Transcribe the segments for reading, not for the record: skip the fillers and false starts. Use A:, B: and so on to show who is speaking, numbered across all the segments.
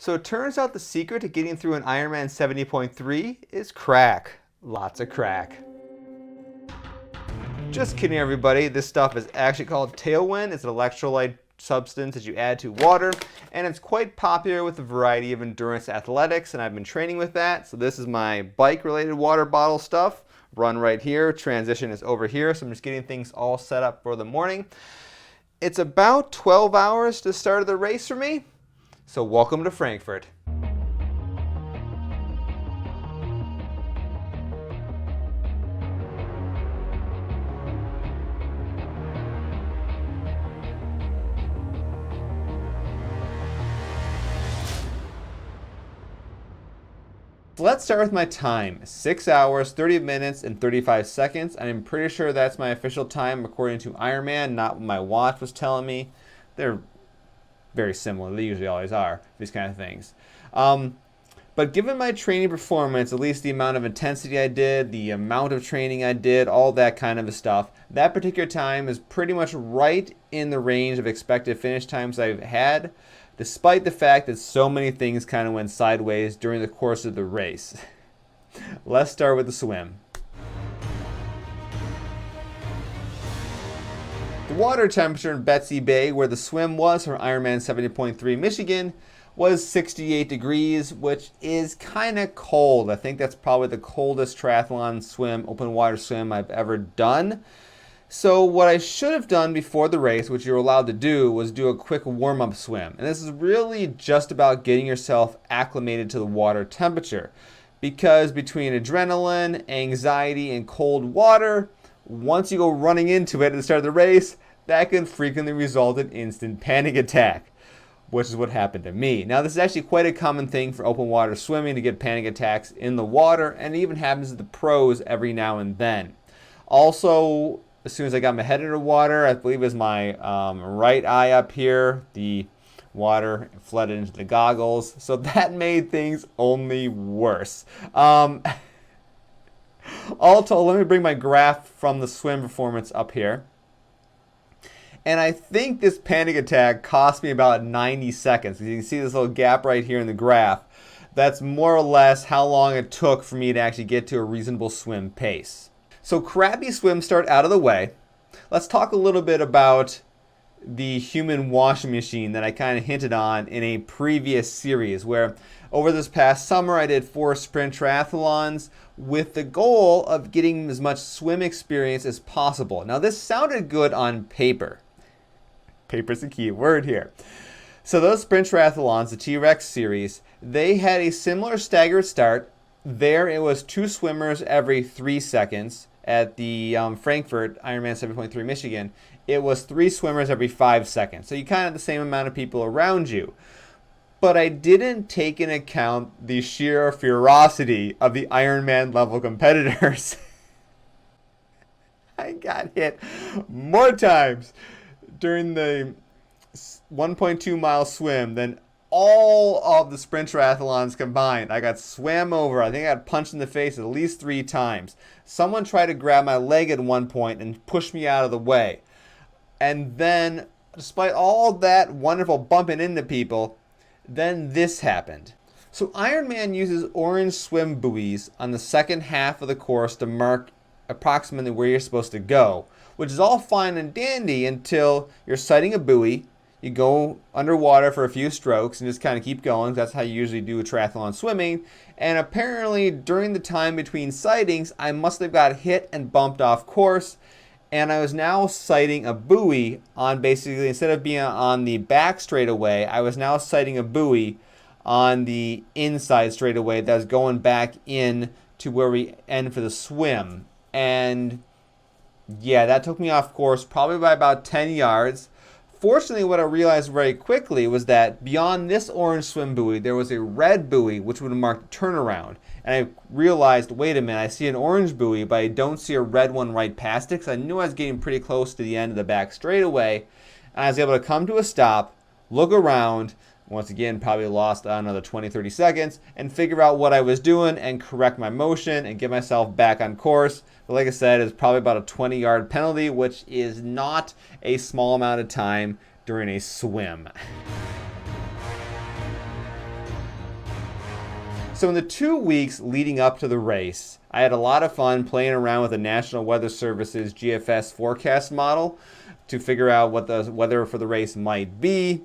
A: So it turns out the secret to getting through an Ironman 70.3 is crack. Lots of crack. Just kidding, everybody. This stuff is actually called Tailwind. It's an electrolyte substance that you add to water, and it's quite popular with a variety of endurance athletics, and I've been training with that. So this is my bike-related water bottle stuff. Run right here. Transition is over here, so I'm just getting things all set up for the morning. It's about 12 hours to the start of the race for me. So welcome to Frankfurt. So let's start with my time. 6 hours, 30 minutes, and 35 seconds. I'm pretty sure that's my official time according to Ironman, not what my watch was telling me. They're very similar. They usually always are, these kind of things. But given my training performance, at least the amount of intensity I did, the amount of training I did, all that kind of stuff, that particular time is pretty much right in the range of expected finish times I've had, despite the fact that so many things kind of went sideways during the course of the race. Let's start with the swim. The water temperature in Betsy Bay, where the swim was for Ironman 70.3 Michigan, was 68 degrees, which is kind of cold. I think that's probably the coldest triathlon swim, open water swim I've ever done. So what I should have done before the race, which you're allowed to do, was do a quick warm-up swim. And this is really just about getting yourself acclimated to the water temperature. Because between adrenaline, anxiety, and cold water, once you go running into it at the start of the race, that can frequently result in instant panic attack, which is what happened to me. Now, this is actually quite a common thing for open water swimming, to get panic attacks in the water, and it even happens to the pros every now and then. Also, as soon as I got my head into water, I believe it was my right eye up here, the water flooded into the goggles, so that made things only worse. All told, let me bring my graph from the swim performance up here. And I think this panic attack cost me about 90 seconds. You can see this little gap right here in the graph. That's more or less how long it took for me to actually get to a reasonable swim pace. So crappy swim start out of the way. Let's talk a little bit about the human washing machine that I kind of hinted on in a previous series, where over this past summer I did 4 sprint triathlons with the goal of getting as much swim experience as possible. Now, this sounded good on paper. Paper's the key word here. So those sprint triathlons, the T-Rex series, they had a similar staggered start. There it was 2 swimmers every 3 seconds. At the Frankfurt Ironman 7.3 Michigan, it was 3 swimmers every 5 seconds. So you kind of have the same amount of people around you. But I didn't take into account the sheer ferocity of the Ironman level competitors. I got hit more times during the 1.2 mile swim than all of the sprint triathlons combined. I got swam over. I think I got punched in the face at least 3 times. Someone tried to grab my leg at one point and push me out of the way. And then, despite all that wonderful bumping into people, then this happened. So Ironman uses orange swim buoys on the second half of the course to mark approximately where you're supposed to go, which is all fine and dandy until you're sighting a buoy. You go underwater for a few strokes and just kind of keep going. That's how you usually do a triathlon swimming. And apparently during the time between sightings, I must have got hit and bumped off course. And I was now sighting a buoy on, basically, instead of being on the back straightaway, I was now sighting a buoy on the inside straightaway that was going back in to where we end for the swim. And yeah, that took me off course probably by about 10 yards. Fortunately, what I realized very quickly was that beyond this orange swim buoy, there was a red buoy which would have marked turnaround. And I realized, wait a minute, I see an orange buoy, but I don't see a red one right past it, because I knew I was getting pretty close to the end of the back straightaway. And I was able to come to a stop, look around, once again, probably lost another 20, 30 seconds, and figure out what I was doing and correct my motion and get myself back on course. But like I said, it's probably about a 20-yard penalty, which is not a small amount of time during a swim. So in the 2 weeks leading up to the race, I had a lot of fun playing around with the National Weather Service's GFS forecast model to figure out what the weather for the race might be.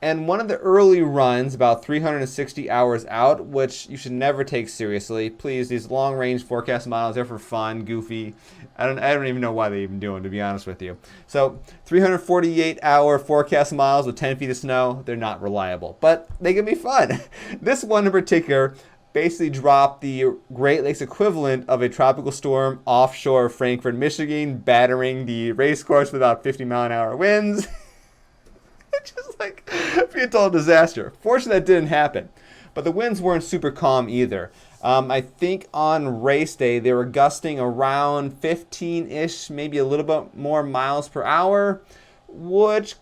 A: And one of the early runs, about 360 hours out, which you should never take seriously. Please, these long-range forecast models, they're for fun, goofy. I don't even know why they even do them, to be honest with you. So 348-hour forecast models with 10 feet of snow, they're not reliable. But they can be fun. This one in particular basically dropped the Great Lakes equivalent of a tropical storm offshore Frankfort, Michigan, battering the race course with about 50-mile-an-hour winds. Just like be a total disaster. Fortunately, that didn't happen. But the winds weren't super calm either. I think on race day, they were gusting around 15-ish, maybe a little bit more miles per hour, which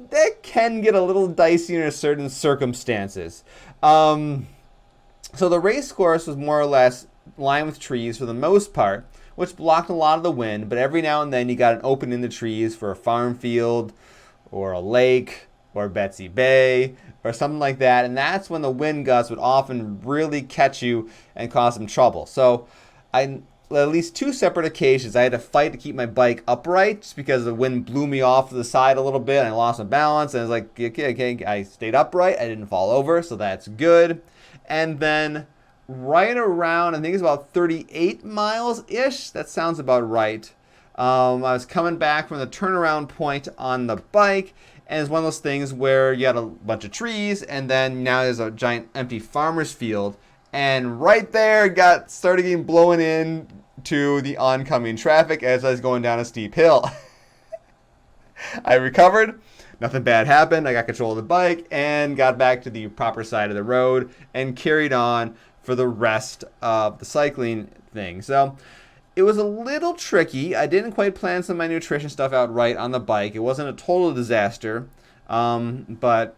A: that can get a little dicey in certain circumstances. So the race course was more or less lined with trees for the most part, which blocked a lot of the wind. But every now and then, you got an opening in the trees for a farm field, or a lake, or Betsy Bay, or something like that. And that's when the wind gusts would often really catch you and cause some trouble. So at least 2 separate occasions, I had to fight to keep my bike upright just because the wind blew me off to the side a little bit and I lost my balance. And I was like, okay, I stayed upright. I didn't fall over, so that's good. And then right around, I think it's about 38 miles-ish. That sounds about right. I was coming back from the turnaround point on the bike, and it's one of those things where you had a bunch of trees, and then now there's a giant empty farmer's field, and right there started getting blown in to the oncoming traffic as I was going down a steep hill. I recovered. Nothing bad happened. I got control of the bike and got back to the proper side of the road and carried on for the rest of the cycling thing. So it was a little tricky. I didn't quite plan some of my nutrition stuff out right on the bike. It wasn't a total disaster, but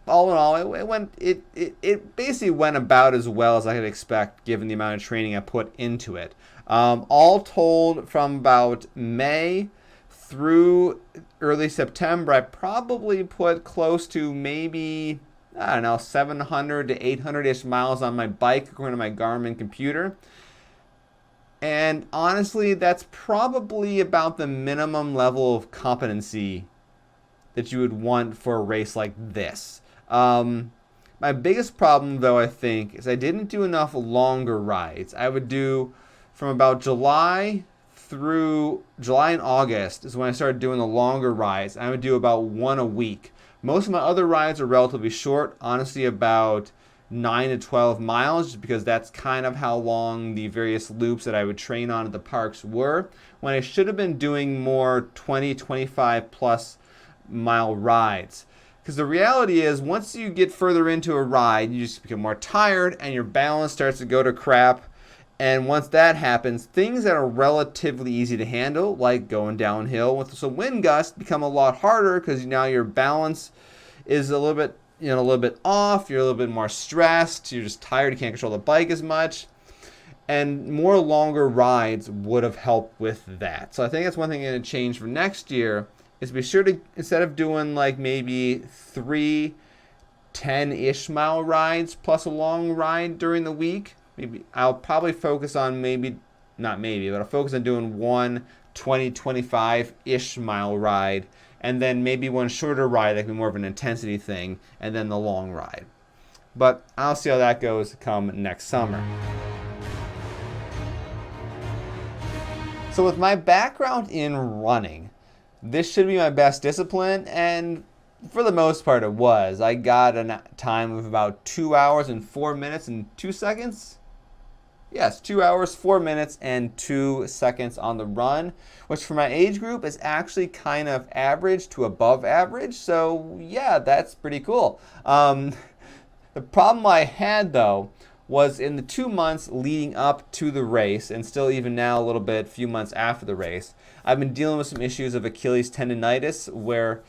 A: all in all, it basically went about as well as I could expect given the amount of training I put into it. All told, from about May through early September, I probably put close to maybe, I don't know, 700 to 800-ish miles on my bike according to my Garmin computer. And honestly, that's probably about the minimum level of competency that you would want for a race like this. My biggest problem, though, I think, is I didn't do enough longer rides. I would do from about July and August is when I started doing the longer rides. I would do about 1 a week. Most of my other rides are relatively short, honestly about 9 to 12 miles, just because that's kind of how long the various loops that I would train on at the parks were, when I should have been doing more 20, 25 plus mile rides. Because the reality is, once you get further into a ride, you just become more tired and your balance starts to go to crap. And once that happens, things that are relatively easy to handle, like going downhill with some wind gusts, become a lot harder because now your balance is a little bit off. You're a little bit more stressed. You're just tired. You can't control the bike as much. And more longer rides would have helped with that. So I think that's one thing I'm going to change for next year, is be sure to, instead of doing like maybe 3 10-ish mile rides plus a long ride during the week, maybe I'll probably focus on I'll focus on doing 1 20, 25-ish mile ride, and then maybe one shorter ride that can be more of an intensity thing, and then the long ride. But I'll see how that goes come next summer. So with my background in running, this should be my best discipline, and for the most part it was. I got a time of about 2 hours and 4 minutes and 2 seconds. Yes, 2 hours, 4 minutes, and 2 seconds on the run, which for my age group is actually kind of average to above average. So yeah, that's pretty cool. The problem I had, though, was in the 2 months leading up to the race, and still even now a little bit, few months after the race, I've been dealing with some issues of Achilles tendonitis, where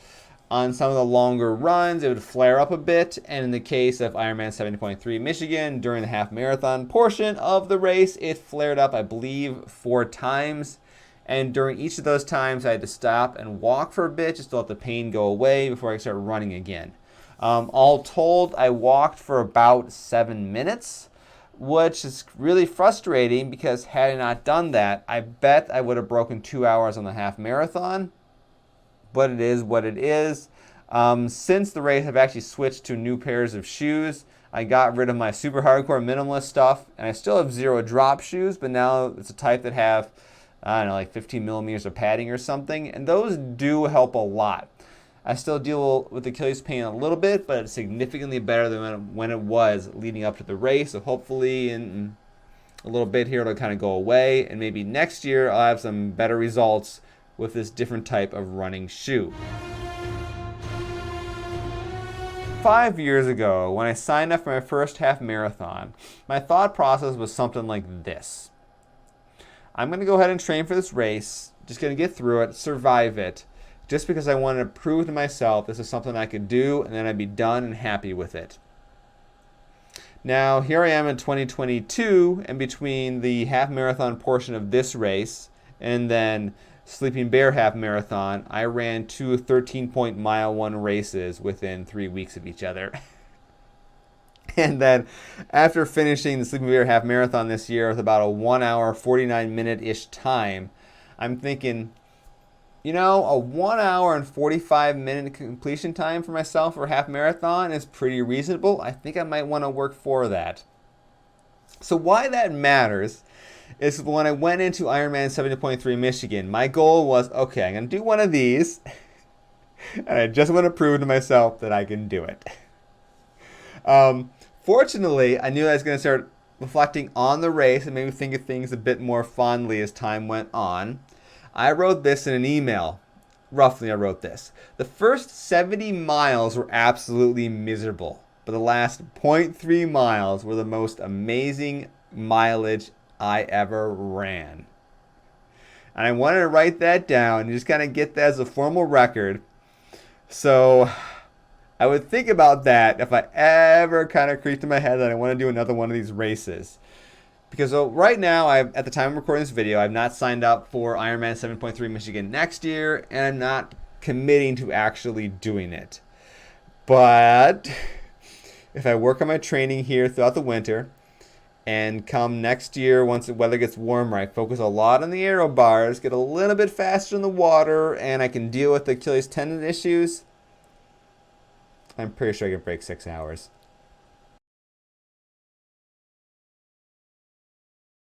A: on some of the longer runs, it would flare up a bit, and in the case of Ironman 70.3 Michigan, during the half marathon portion of the race, it flared up, I believe, 4 times, and during each of those times, I had to stop and walk for a bit just to let the pain go away before I could start running again. All told, I walked for about 7 minutes, which is really frustrating because had I not done that, I bet I would have broken 2 hours on the half marathon. But it is what it is. Since the race, I've actually switched to new pairs of shoes. I got rid of my super hardcore minimalist stuff, and I still have zero drop shoes, but now it's a type that have, I don't know, like 15 millimeters of padding or something, and those do help a lot. I still deal with Achilles pain a little bit, but it's significantly better than when it was leading up to the race. So hopefully in a little bit here it'll kind of go away, and maybe next year I'll have some better results with this different type of running shoe. 5 years ago, when I signed up for my first half marathon, my thought process was something like this. I'm going to go ahead and train for this race, just going to get through it, survive it, just because I wanted to prove to myself this is something I could do, and then I'd be done and happy with it. Now, here I am in 2022, and between the half marathon portion of this race and then Sleeping Bear half marathon, I ran two 13-point mile one races within 3 weeks of each other. And then after finishing the Sleeping Bear half marathon this year with about a 1 hour, 49 minute-ish time, I'm thinking, you know, a 1 hour and 45 minute completion time for myself for a half marathon is pretty reasonable. I think I might want to work for that. So why that matters is when I went into Ironman 70.3 Michigan, my goal was, okay, I'm going to do one of these, and I just want to prove to myself that I can do it. Fortunately, I knew I was going to start reflecting on the race and maybe think of things a bit more fondly as time went on. I wrote this in an email. Roughly, I wrote this. The first 70 miles were absolutely miserable, but the last 0.3 miles were the most amazing mileage I ever ran. And I wanted to write that down and just kind of get that as a formal record. So I would think about that if I ever kind of creeped in my head that I want to do another one of these races. Because right now, at the time of recording this video, I've not signed up for Ironman 7.3 Michigan next year, and I'm not committing to actually doing it. But if I work on my training here throughout the winter, and come next year, once the weather gets warmer, I focus a lot on the aero bars, get a little bit faster in the water, and I can deal with the Achilles tendon issues, I'm pretty sure I can break 6 hours.